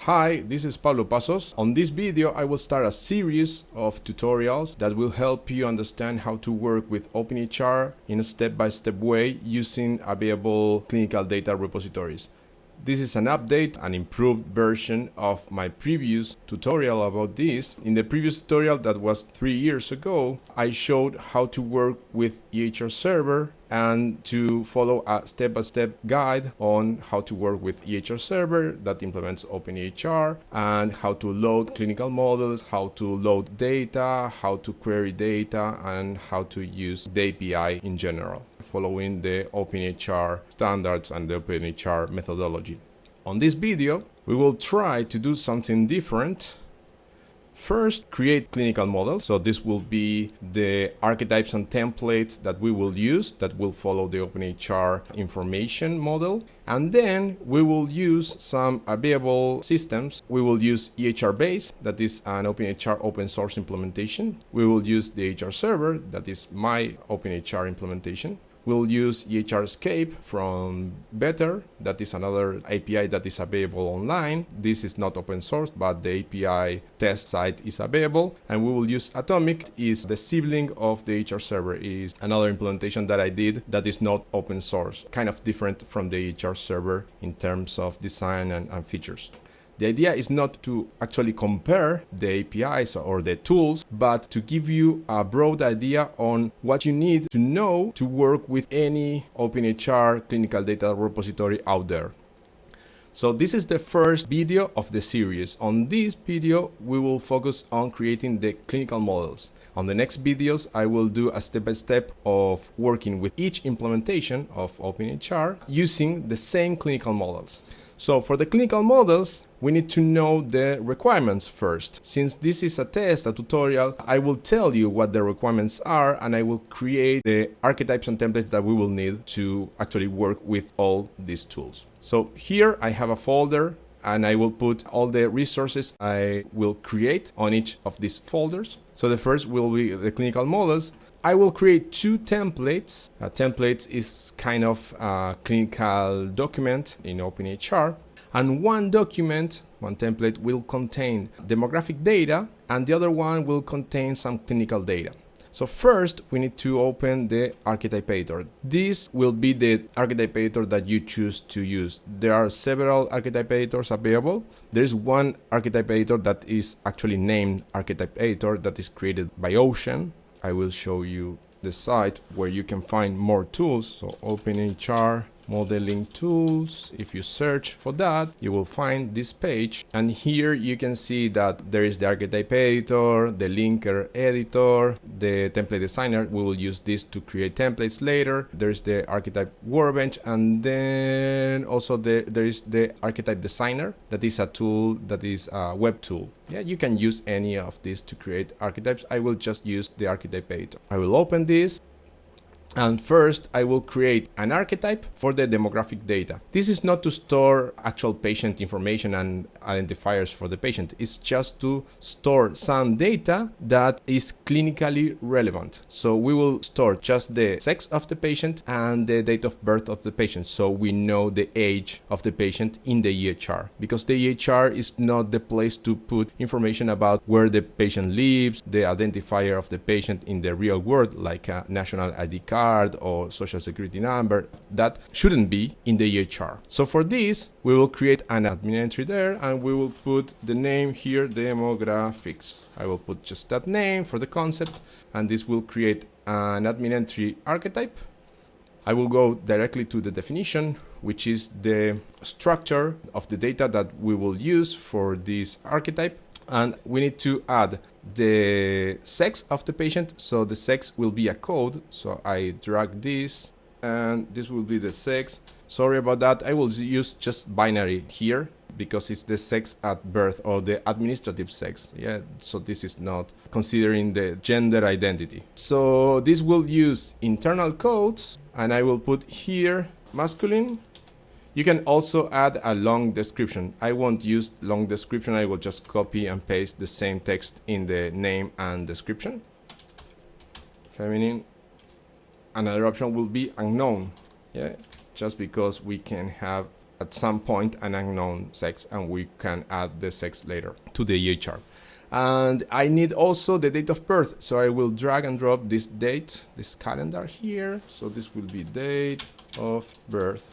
Hi, this is Pablo Pasos. On this video, I will start a series of tutorials that will help you understand how to work with OpenEHR in a step-by-step way using available clinical data repositories. This is an update, an improved version of my previous tutorial about this. In the previous tutorial that was 3 years ago, I showed how to work with EHR Server and to follow a step-by-step guide on how to work with EHR Server that implements OpenEHR and how to load clinical models, how to load data, how to query data, and how to use the API in general, following the OpenHR standards and the OpenHR methodology. On this video, we will try to do something different. First, create clinical models. So this will be the archetypes and templates that we will use that will follow the OpenHR information model. And then we will use some available systems. We will use EHR-based, that is an OpenHR open source implementation. We will use the EHR server, that is my OpenHR implementation. We'll use EHR Escape from Better, that is another API that is available online. This is not open source, but the API test site is available. And we will use Atomic, is the sibling of the EHR server, is another implementation that I did that is not open source, kind of different from the EHR server in terms of design and features. The idea is not to actually compare the APIs or the tools, but to give you a broad idea on what you need to know to work with any OpenHR clinical data repository out there. So this is the first video of the series. On this video, we will focus on creating the clinical models. On the next videos, I will do a step-by-step of working with each implementation of OpenHR using the same clinical models. So for the clinical models, we need to know the requirements first. Since this is a test, a tutorial, I will tell you what the requirements are and I will create the archetypes and templates that we will need to actually work with all these tools. So here I have a folder and I will put all the resources I will create on each of these folders. So the first will be the clinical models. I will create 2 templates. Templates is kind of a clinical document in OpenHR. And one template will contain demographic data and the other one will contain some clinical data. So first we need to open the Archetypator. This will be the Archetypator that you choose to use. There are several Archetypators available. There is one Archetypator that is actually named Archetypator that is created by Ocean. I will show you the site where you can find more tools. So OpenHR modeling tools. If you search for that, you will find this page. And here you can see that there is the Archetypator, the linker editor, the template designer. We will use this to create templates later. There's the archetype workbench, and then also there is the archetype designer. That is a tool that is a web tool. Yeah, you can use any of these to create archetypes. I will just use the Archetypator. I will open this. And first, I will create an archetype for the demographic data. This is not to store actual patient information and identifiers for the patient. It's just to store some data that is clinically relevant. So we will store just the sex of the patient and the date of birth of the patient. So we know the age of the patient in the EHR. Because the EHR is not the place to put information about where the patient lives, the identifier of the patient in the real world, like a national ID card or social security number. That shouldn't be in the EHR. So for this, we will create an admin entry there and we will put the name here, demographics. I will put just that name for the concept, and this will create an admin entry archetype. I will go directly to the definition, which is the structure of the data that we will use for this archetype. And we need to add the sex of the patient. So the sex will be a code. So I drag this and this will be the sex. Sorry about that. I will use just binary here because it's the sex at birth or the administrative sex. Yeah. So this is not considering the gender identity. So this will use internal codes and I will put here masculine. You can also add a long description. I won't use long description. I will just copy and paste the same text in the name and description. Feminine. Another option will be unknown. Yeah, just because we can have at some point an unknown sex, and we can add the sex later to the EHR. And I need also the date of birth, so I will drag and drop this date, this calendar here. So this will be date of birth.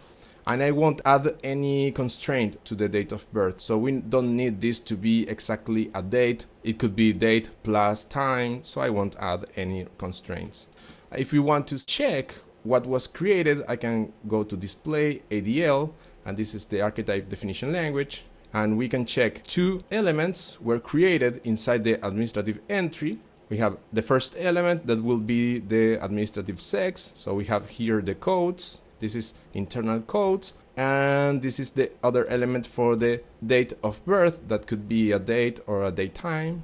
And I won't add any constraint to the date of birth. So we don't need this to be exactly a date. It could be date plus time, so I won't add any constraints. If we want to check what was created, I can go to display ADL, and this is the archetype definition language. And we can check 2 elements were created inside the administrative entry. We have the first element that will be the administrative sex. So we have here the codes. This is internal codes. And this is the other element for the date of birth. That could be a date or a date time.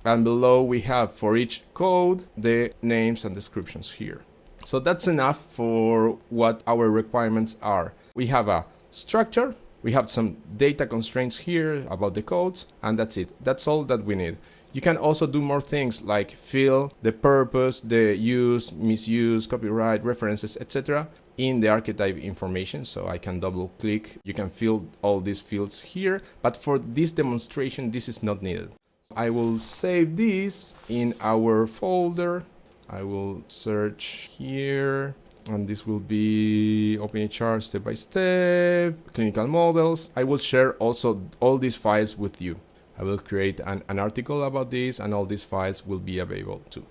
And below we have for each code the names and descriptions here. So that's enough for what our requirements are. We have a structure. We have some data constraints here about the codes, and that's it. That's all that we need. You can also do more things like fill the purpose, the use, misuse, copyright, references, etc. in the archetype information. So I can double click. You can fill all these fields here, but for this demonstration, this is not needed. I will save this in our folder. I will search here. And this will be OpenHR step by step, clinical models. I will share also all these files with you. I will create an article about this, and all these files will be available too.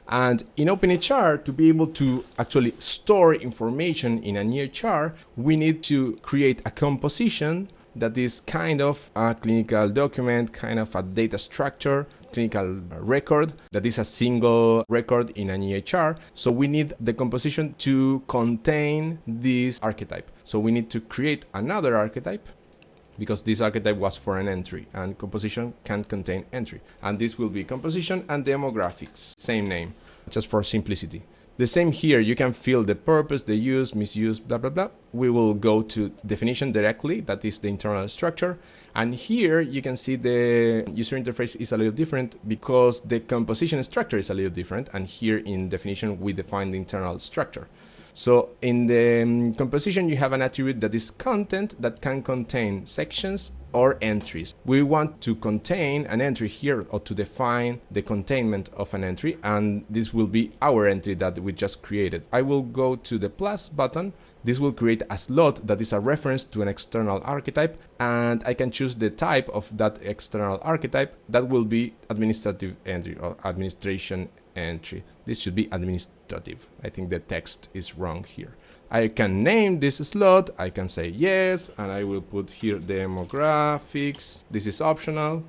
And in OpenHR, to be able to actually store information in an EHR, we need to create a composition that is kind of a clinical document, kind of a data structure, clinical record that is a single record in an EHR. So we need the composition to contain this archetype. So we need to create another archetype, because this archetype was for an entry, and composition can contain entry. And this will be composition and demographics, same name, just for simplicity. The same here, you can fill the purpose, the use, misuse, blah, blah, blah. We will go to definition directly, that is the internal structure. And here you can see the user interface is a little different because the composition structure is a little different. And here in definition, we define the internal structure. So in the composition, you have an attribute that is content that can contain sections or entries. We want to contain an entry here, or to define the containment of an entry, and this will be our entry that we just created. I will go to the plus button. This will create a slot that is a reference to an external archetype, and I can choose the type of that external archetype. That will be administrative entry or administration entry. This should be administrative. I think the text is wrong here. I can name this slot. I can say yes, and I will put here demographics. This is optional.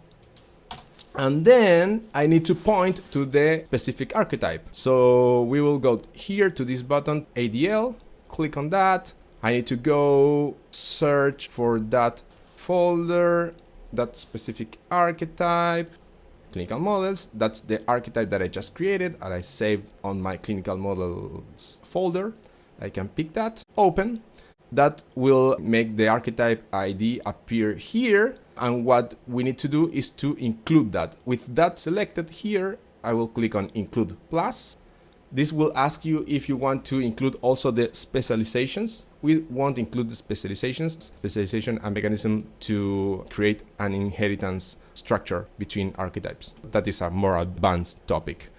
And then I need to point to the specific archetype. So we will go here to this button, ADL, click on that. I need to go search for that folder, that specific archetype. Clinical models, that's the archetype that I just created and I saved on my clinical models folder. I can pick that, open. That will make the archetype ID appear here. And what we need to do is to include that. With that selected here, I will click on include plus. This will ask you if you want to include also the specializations. We won't include the specializations, specialization and mechanism to create an inheritance structure between archetypes. That is a more advanced topic.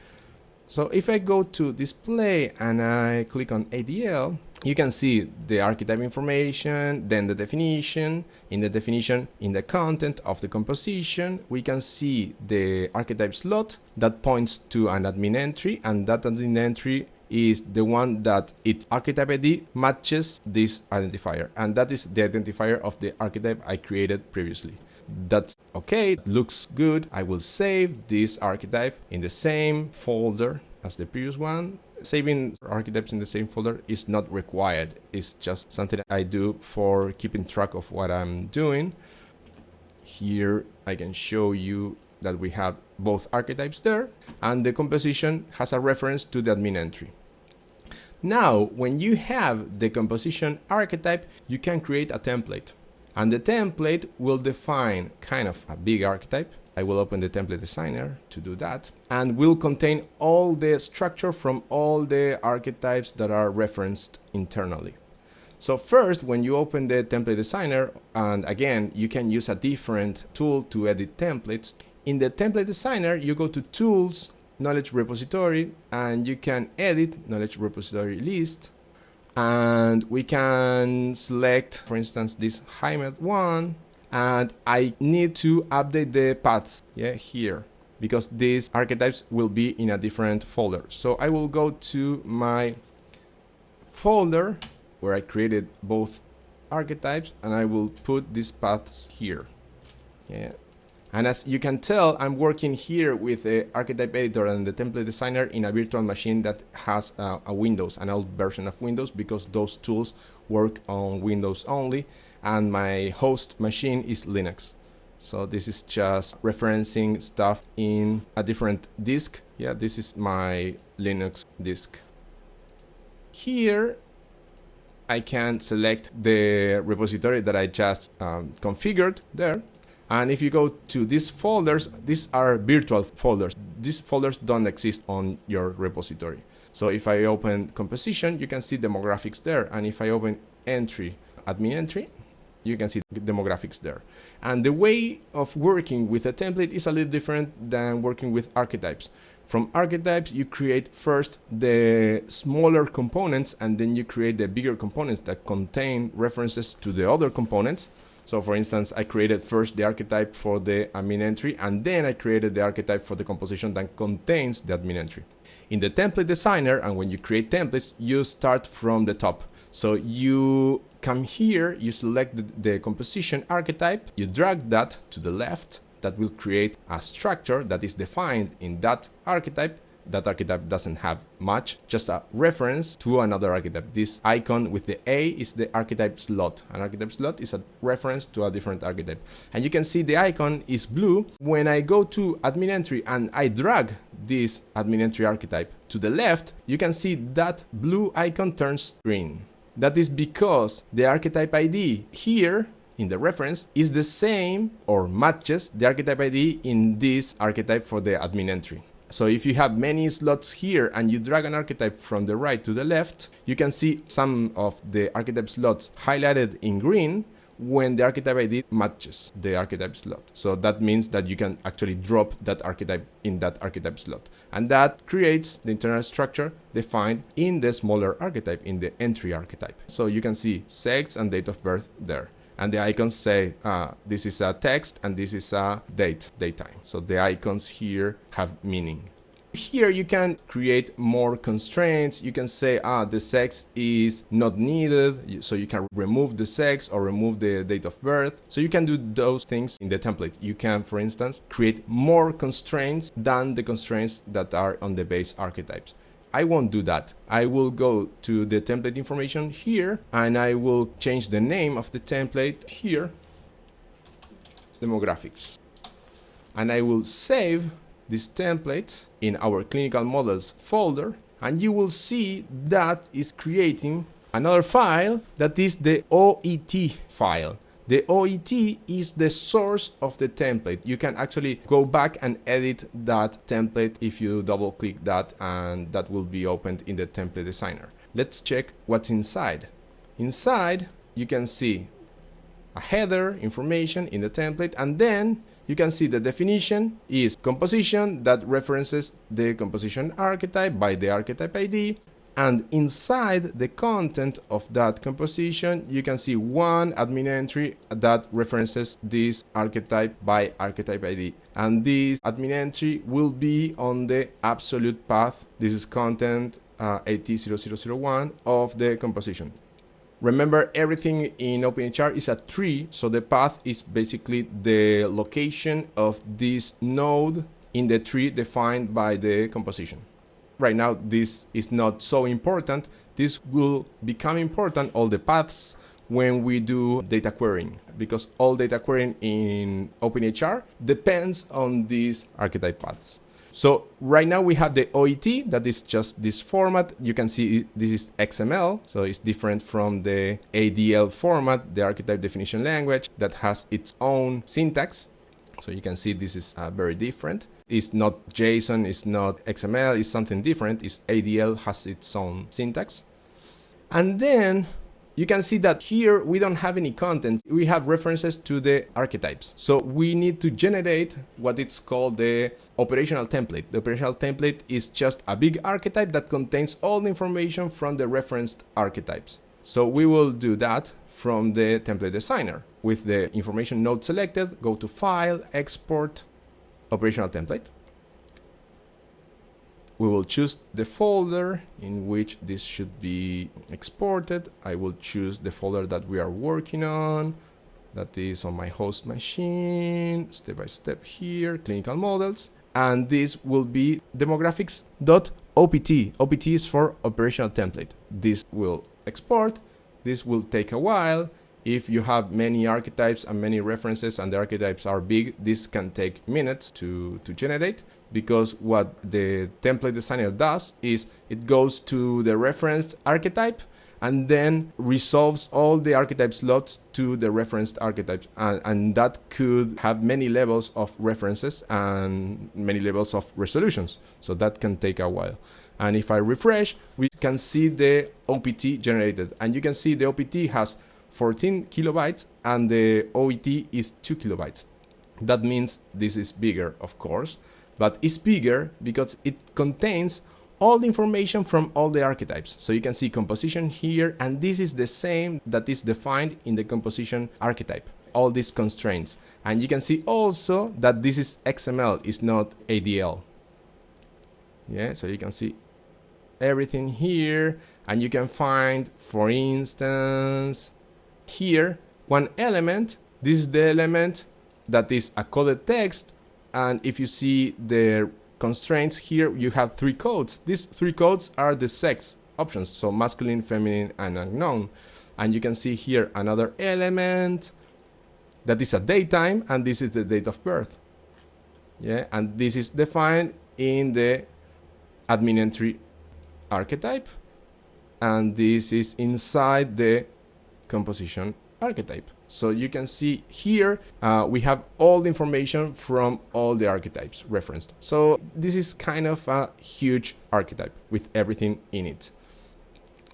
So if I go to display and I click on ADL, you can see the archetype information, then the definition. In the definition, in the content of the composition, we can see the archetype slot that points to an admin entry, and that admin entry is the one that its archetype ID matches this identifier, and that is the identifier of the archetype I created previously. That's okay, it looks good. I will save this archetype in the same folder as the previous one. Saving archetypes in the same folder is not required. It's just something I do for keeping track of what I'm doing. Here I can show you that we have both archetypes there, and the composition has a reference to the admin entry. Now, when you have the composition archetype, you can create a template. And the template will define kind of a big archetype. I will open the template designer to do that, and will contain all the structure from all the archetypes that are referenced internally. So first, when you open the template designer, and again, you can use a different tool to edit templates. In the template designer, you go to Tools, Knowledge Repository, and you can edit Knowledge Repository list. And we can select, for instance, this HIMED one, and I need to update the paths here, because these archetypes will be in a different folder. So I will go to my folder where I created both archetypes, and I will put these paths here. And as you can tell, I'm working here with the archetype editor and the template designer in a virtual machine that has a Windows, an old version of Windows, because those tools work on Windows only, and my host machine is Linux. So this is just referencing stuff in a different disk. This is my Linux disk. Here I can select the repository that I just configured there. And if you go to these folders, these are virtual folders. These folders don't exist on your repository. So if I open composition, you can see demographics there. And if I open entry, admin entry, you can see demographics there. And the way of working with a template is a little different than working with archetypes. From archetypes, you create first the smaller components, and then you create the bigger components that contain references to the other components. So for instance, I created first the archetype for the admin entry, and then I created the archetype for the composition that contains the admin entry. In the template designer, and when you create templates, you start from the top. So you come here, you select the composition archetype, you drag that to the left. That will create a structure that is defined in that archetype. That archetype doesn't have much, just a reference to another archetype. This icon with the A is the archetype slot. An archetype slot is a reference to a different archetype. And you can see the icon is blue. When I go to admin entry and I drag this admin entry archetype to the left, you can see that blue icon turns green. That is because the archetype ID here in the reference is the same or matches the archetype ID in this archetype for the admin entry. So if you have many slots here and you drag an archetype from the right to the left, you can see some of the archetype slots highlighted in green when the archetype ID matches the archetype slot. So that means that you can actually drop that archetype in that archetype slot. And that creates the internal structure defined in the smaller archetype, in the entry archetype. So you can see sex and date of birth there. And the icons say this is a text and this is a date time. So the icons here have meaning. Here you can create more constraints. You can say the sex is not needed, so you can remove the sex or remove the date of birth. So you can do those things in the template. You can, for instance, create more constraints than the constraints that are on the base archetypes. I won't do that. I will go to the template information here and I will change the name of the template here, demographics. And I will save this template in our clinical models folder, and you will see that is creating another file that is the OET file. The OET is the source of the template. You can actually go back and edit that template if you double click that, and that will be opened in the template designer. Let's check what's inside. Inside, you can see a header information in the template, and then you can see the definition is composition that references the composition archetype by the archetype ID. And inside the content of that composition, you can see one admin entry that references this archetype by archetype ID. And this admin entry will be on the absolute path. This is content 800001 of the composition. Remember, everything in OpenHR is a tree, so the path is basically the location of this node in the tree defined by the composition. Right now, this is not so important. This will become important, all the paths, when we do data querying, because all data querying in OpenHR depends on these archetype paths. So right now we have the OET, that is just this format. You can see this is XML, so it's different from the ADL format, the archetype definition language, that has its own syntax. So you can see this is very different. It's not JSON, it's not XML, it's something different. It's ADL has its own syntax. And then You can see that here we don't have any content. We have references to the archetypes. So we need to generate what it's called the operational template. The operational template is just a big archetype that contains all the information from the referenced archetypes. So we will do that from the template designer. With the information node selected, go to File, Export, Operational Template. We will choose the folder in which this should be exported. I will choose the folder that we are working on. That is on my host machine, step by step here, clinical models. And this will be demographics.opt. OPT is for operational template. This will export. This will take a while. If you have many archetypes and many references and the archetypes are big, this can take minutes to generate, because what the template designer does is it goes to the referenced archetype and then resolves all the archetype slots to the referenced archetypes. And that could have many levels of references and many levels of resolutions. So that can take a while. And if I refresh, we can see the OPT generated. And you can see the OPT has 14 kilobytes and the OET is 2 kilobytes. That means this is bigger, of course, but it's bigger because it contains all the information from all the archetypes. So you can see composition here, and this is the same that is defined in the composition archetype, all these constraints. And you can see also that this is XML, is not ADL. Yeah, so you can see everything here, and you can find, for instance, here one element. This is the element that is a coded text, and if you see the constraints here, you have 3 codes. These 3 codes are the sex options, so masculine, feminine, and unknown. And you can see here another element that is a datetime, and this is the date of birth. Yeah, and this is defined in the admin entry archetype, and this is inside the composition archetype. So you can see here we have all the information from all the archetypes referenced. So this is kind of a huge archetype with everything in it.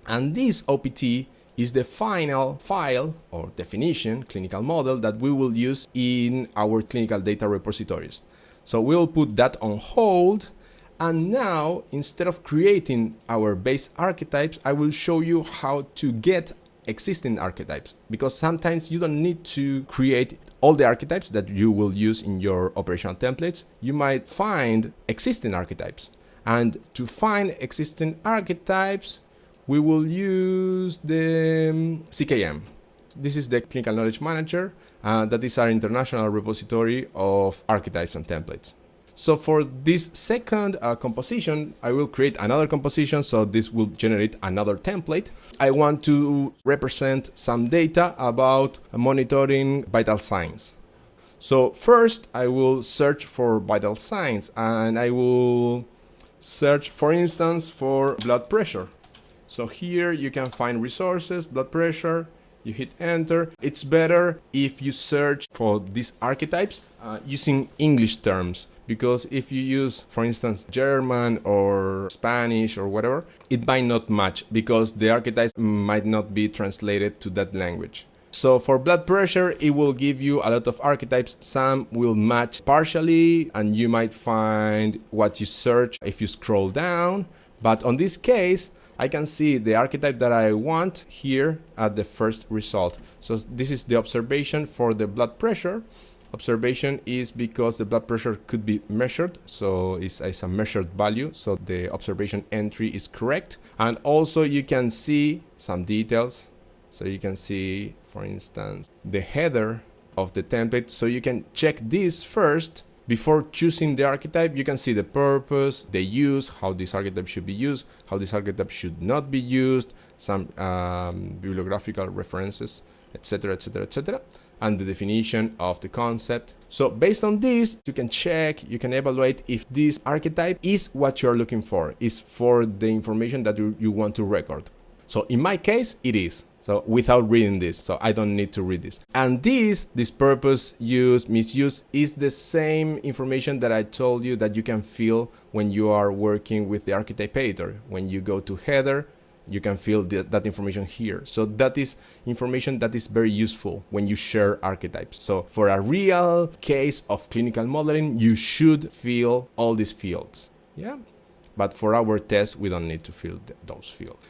And this OPT is the final file or definition, clinical model, that we will use in our clinical data repositories. So we'll put that on hold. And now, instead of creating our base archetypes, I will show you how to get existing archetypes, because sometimes you don't need to create all the archetypes that you will use in your operational templates. You might find existing archetypes, and to find existing archetypes we will use the CKM. This is the Clinical Knowledge Manager, that is our international repository of archetypes and templates. So for this second composition, I will create another composition, so this will generate another template. I want to represent some data about monitoring vital signs. So first I will search for vital signs, and I will search, for instance, for blood pressure. So here you can find resources, blood pressure, you hit enter. It's better if you search for these archetypes using English terms, because if you use, for instance, German or Spanish or whatever, it might not match because the archetypes might not be translated to that language. So for blood pressure, it will give you a lot of archetypes. Some will match partially, and you might find what you search if you scroll down. But on this case, I can see the archetype that I want here at the first result. So this is the observation for the blood pressure. Observation is because the blood pressure could be measured, so it's a measured value, so the observation entry is correct. And also you can see some details. So you can see, for instance, the header of the template. So you can check this first before choosing the archetype. You can see the purpose, the use, how this archetype should be used, how this archetype should not be used, some bibliographical references, etc., etc., etc., and the definition of the concept. So based on this, you can check, you can evaluate if this archetype is what you're looking for, is for the information that you want to record. So in my case, it is. So without reading this, so I don't need to read this. And this purpose, use, misuse, is the same information that I told you that you can fill when you are working with the archetype editor. When you go to header, You can fill that information here. So that is information that is very useful when you share archetypes. So for a real case of clinical modeling, you should fill all these fields. Yeah. But for our test, we don't need to fill those fields.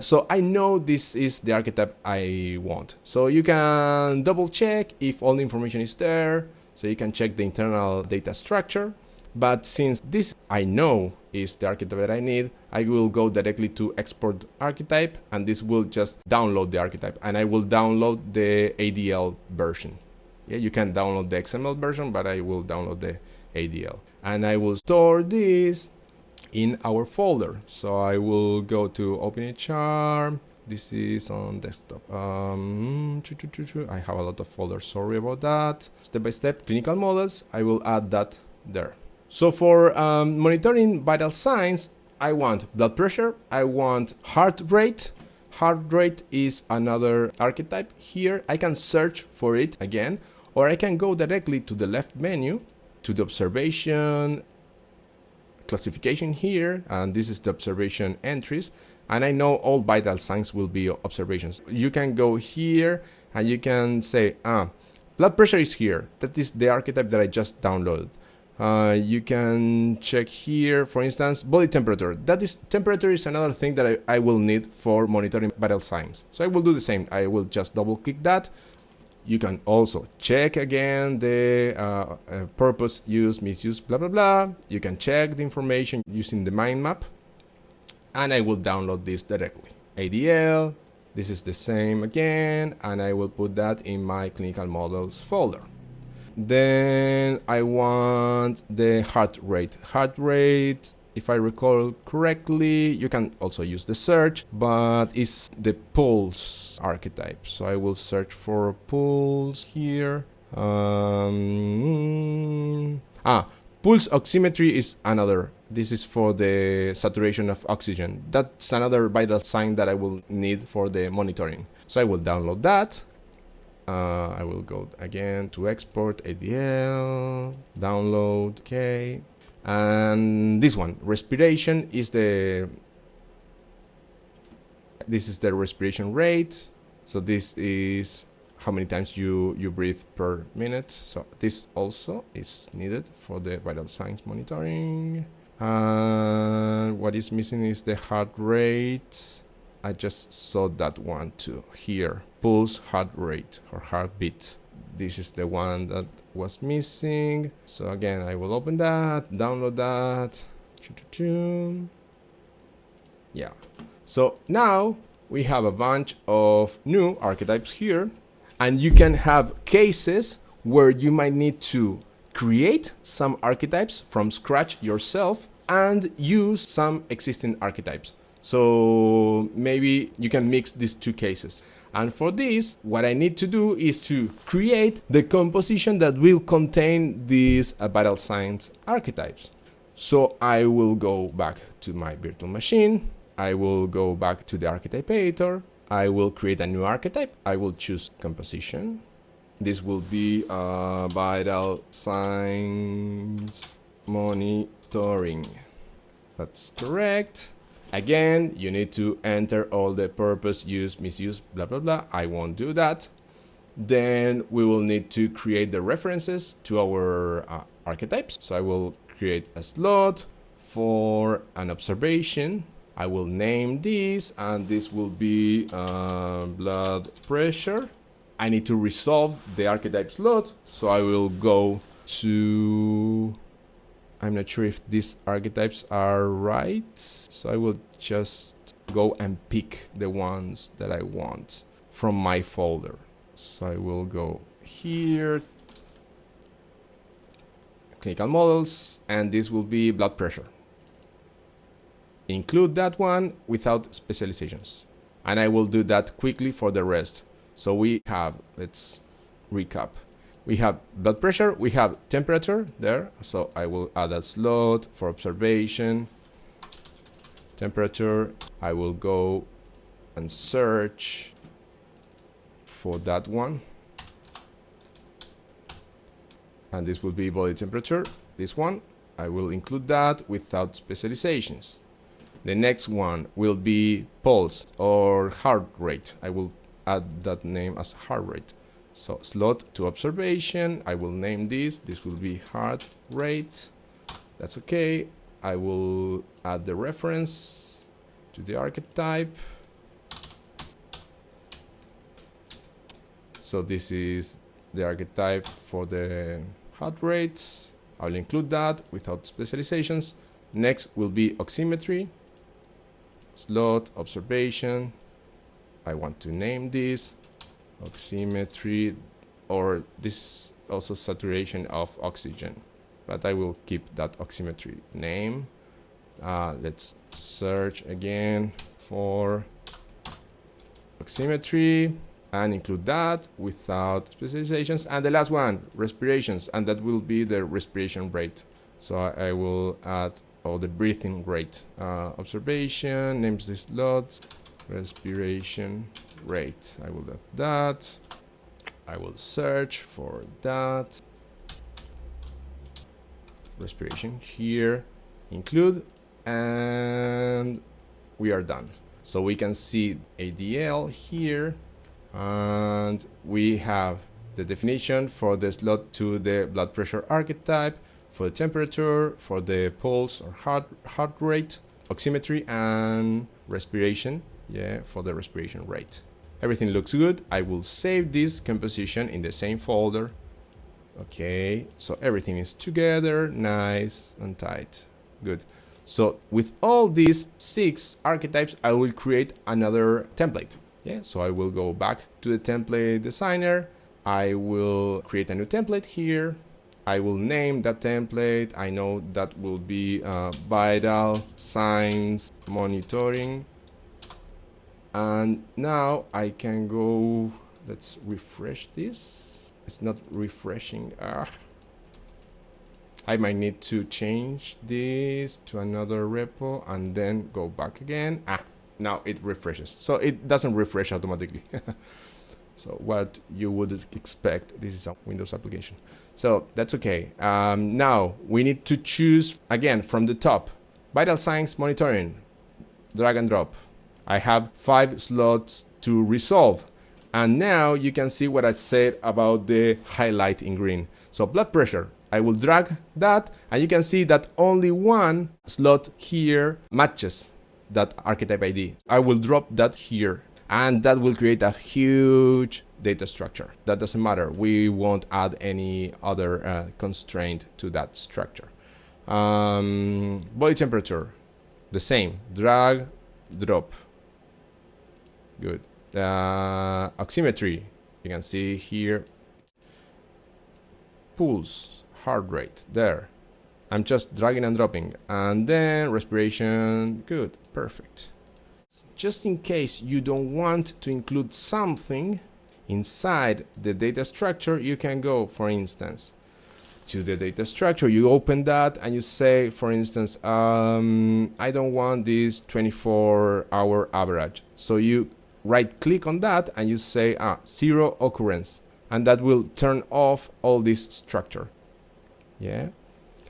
So I know this is the archetype I want. So you can double check if all the information is there. So you can check the internal data structure. But since this I know is the archetype that I need, I will go directly to export archetype, and this will just download the archetype, and I will download the ADL version. Yeah, you can download the XML version, but I will download the ADL. And I will store this in our folder. So I will go to OpenHR. This is on desktop. I have a lot of folders, sorry about that. Step by step, clinical models, I will add that there. So for monitoring vital signs, I want blood pressure, I want heart rate. Heart rate is another archetype here. I can search for it again, or I can go directly to the left menu, to the observation classification here, and this is the observation entries, and I know all vital signs will be observations. You can go here and you can say, blood pressure is here. That is the archetype that I just downloaded. You can check here, for instance, body temperature. Temperature is another thing that I will need for monitoring vital signs. So I will do the same. I will just double click that. You can also check again the purpose, use, misuse, blah, blah, blah. You can check the information using the mind map. And I will download this directly. ADL, this is the same again. And I will put that in my clinical models folder. Then I want the heart rate. Heart rate, if I recall correctly, you can also use the search, but it's the pulse archetype. So I will search for pulse here. Pulse oximetry is another. This is for the saturation of oxygen. That's another vital sign that I will need for the monitoring. So I will download that. I will go again to export ADL, download, okay. And this one, respiration, is this is the respiration rate. So this is how many times you breathe per minute. So this also is needed for the vital signs monitoring. And what is missing is the heart rate. I just saw that one too here. Pulse, heart rate, or heartbeat. This is the one that was missing. So again, I will open that, download that. Yeah. So now we have a bunch of new archetypes here, and you can have cases where you might need to create some archetypes from scratch yourself and use some existing archetypes. So maybe you can mix these two cases. And for this, what I need to do is to create the composition that will contain these vital signs archetypes. So I will go back to my virtual machine. I will go back to the archetype editor. I will create a new archetype. I will choose composition. This will be vital signs monitoring. That's correct. Again, you need to enter all the purpose, use, misuse, blah, blah, blah. I won't do that. Then we will need to create the references to our archetypes. So I will create a slot for an observation. I will name this, and this will be blood pressure. I need to resolve the archetype slot. So I will go to... I'm not sure if these archetypes are right. So I will just go and pick the ones that I want from my folder. So I will go here, clinical models, and this will be blood pressure. Include that one without specializations. And I will do that quickly for the rest. So we have, let's recap. We have blood pressure, we have temperature there. So I will add a slot for observation. Temperature, I will go and search for that one. And this will be body temperature, this one. I will include that without specializations. The next one will be pulse or heart rate. I will add that name as heart rate. So slot to observation, I will name this. This will be heart rate. That's okay. I will add the reference to the archetype. So this is the archetype for the heart rate. I'll include that without specializations. Next will be oximetry, slot, observation. I want to name this oximetry, or this also saturation of oxygen, but I will keep that oximetry name. Let's search again for oximetry and include that without specializations. And the last one, respirations, and that will be the respiration rate. So I will add the breathing rate. Observation, names the slots, respiration rate. I will do that. I will search for that. Respiration here, include, and we are done. So we can see ADL here, and we have the definition for the slot to the blood pressure archetype, for the temperature, for the pulse or heart rate, oximetry, and respiration, for the respiration rate. Everything looks good. I will save this composition in the same folder. Okay, so everything is together, nice and tight. Good. So with all these 6 archetypes, I will create another template. So I will go back to the template designer. I will create a new template here. I will name that template. I know that will be vital signs monitoring. And now I can go, let's refresh this. It's not refreshing. I might need to change this to another repo and then go back again. Now it refreshes. So it doesn't refresh automatically. So what you would expect, this is a Windows application. So that's okay. Now we need to choose again from the top, vital signs monitoring, drag and drop. I have 5 slots to resolve. And now you can see what I said about the highlight in green. So blood pressure, I will drag that, and you can see that only one slot here matches that archetype ID. I will drop that here, and that will create a huge data structure. That doesn't matter. We won't add any other constraint to that structure. Body temperature, the same. Drag, drop. Good. Oximetry, you can see here. Pulse, heart rate, there. I'm just dragging and dropping. And then respiration, good, perfect. Just in case you don't want to include something inside the data structure, you can go, for instance, to the data structure. You open that and you say, for instance, I don't want this 24-hour average. So you right click on that and you say 0 occurrence, and that will turn off all this structure.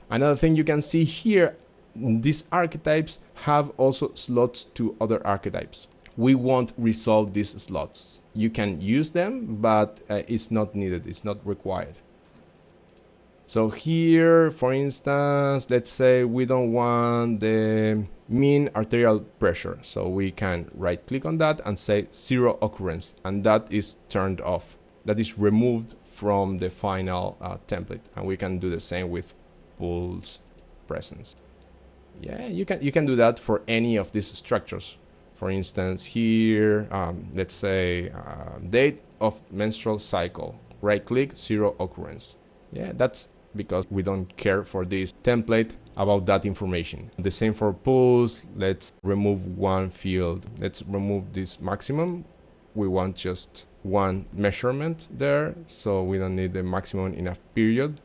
Another thing you can see here, these archetypes have also slots to other archetypes. We won't resolve these slots. You can use them, but it's not needed, it's not required. So here, for instance, let's say we don't want the mean arterial pressure. So we can right click on that and say 0 occurrence, and that is turned off. That is removed from the final template. And we can do the same with pulse presence. You can do that for any of these structures. For instance, here, let's say date of menstrual cycle. Right click, 0 occurrence. That's because we don't care for this template about that information. The same for pulse. Let's remove one field. Let's remove this maximum. We want just one measurement there, so we don't need the maximum in a period.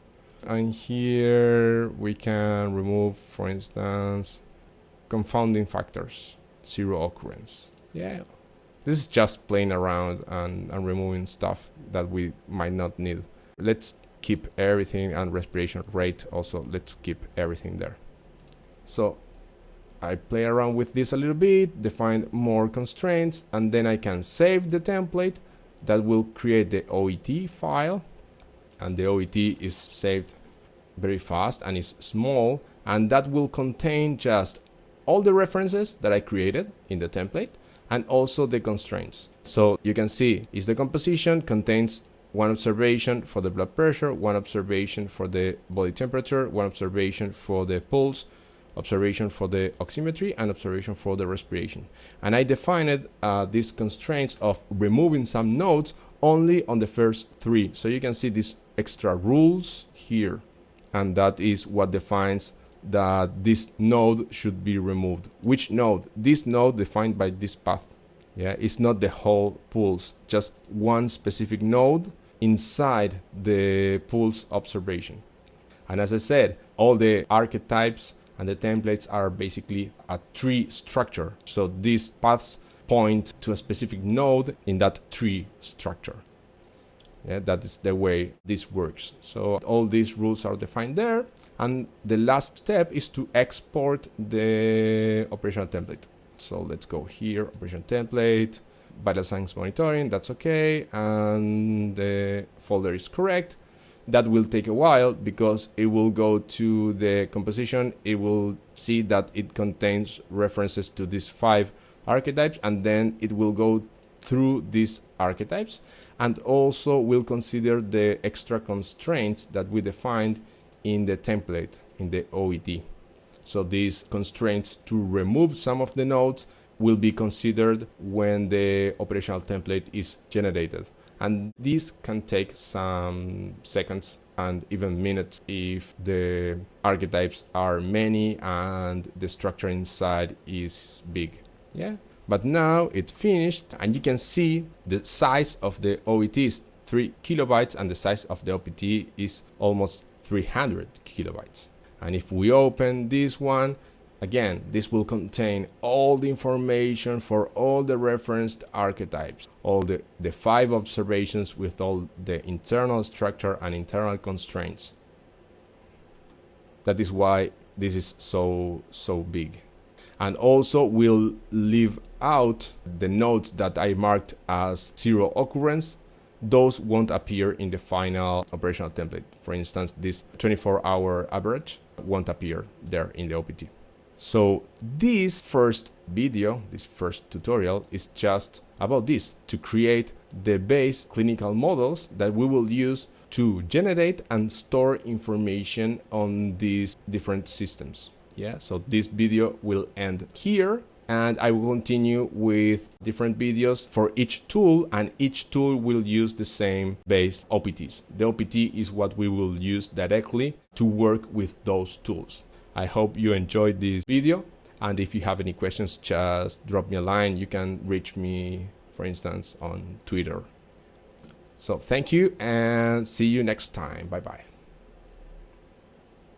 And here we can remove, for instance, confounding factors, 0 occurrence. This is just playing around and removing stuff that we might not need. Let's keep everything, and respiration rate also, let's keep everything there. So I play around with this a little bit, define more constraints, and then I can save the template. That will create the OET file, and the OET is saved very fast and is small, and that will contain just all the references that I created in the template and also the constraints. So you can see is the composition contains one observation for the blood pressure, one observation for the body temperature, one observation for the pulse, observation for the oximetry, and observation for the respiration. And I defined these constraints of removing some nodes only on the first three. So you can see these extra rules here, and that is what defines that this node should be removed. Which node? This node defined by this path. Yeah, it's not the whole pulse, just one specific node inside the pulse observation. And as I said, all the archetypes and the templates are basically a tree structure. So these paths point to a specific node in that tree structure. Yeah, that is the way this works. So all these rules are defined there. And the last step is to export the operational template. So let's go here, operational template, vital signs monitoring, that's okay. And the folder is correct. That will take a while because it will go to the composition. It will see that it contains references to these 5 archetypes, and then it will go through these archetypes and also will consider the extra constraints that we defined in the template, in the OET. So these constraints to remove some of the nodes will be considered when the operational template is generated. And this can take some seconds and even minutes if the archetypes are many and the structure inside is big. Yeah. But now it's finished, and you can see the size of the OET is 3 kilobytes and the size of the OPT is almost 300 kilobytes. And if we open this one, again, this will contain all the information for all the referenced archetypes, all the 5 observations with all the internal structure and internal constraints. That is why this is so big. And also we'll leave out the nodes that I marked as 0 occurrence. Those won't appear in the final operational template. For instance, this 24-hour average won't appear there in the OPT. So this first video, this first tutorial is just about this, to create the base clinical models that we will use to generate and store information on these different systems. Yeah, so this video will end here, and I will continue with different videos for each tool, and each tool will use the same base OPTs. The OPT is what we will use directly to work with those tools. I hope you enjoyed this video, and if you have any questions, just drop me a line. You can reach me, for instance, on Twitter. So thank you and see you next time. Bye bye.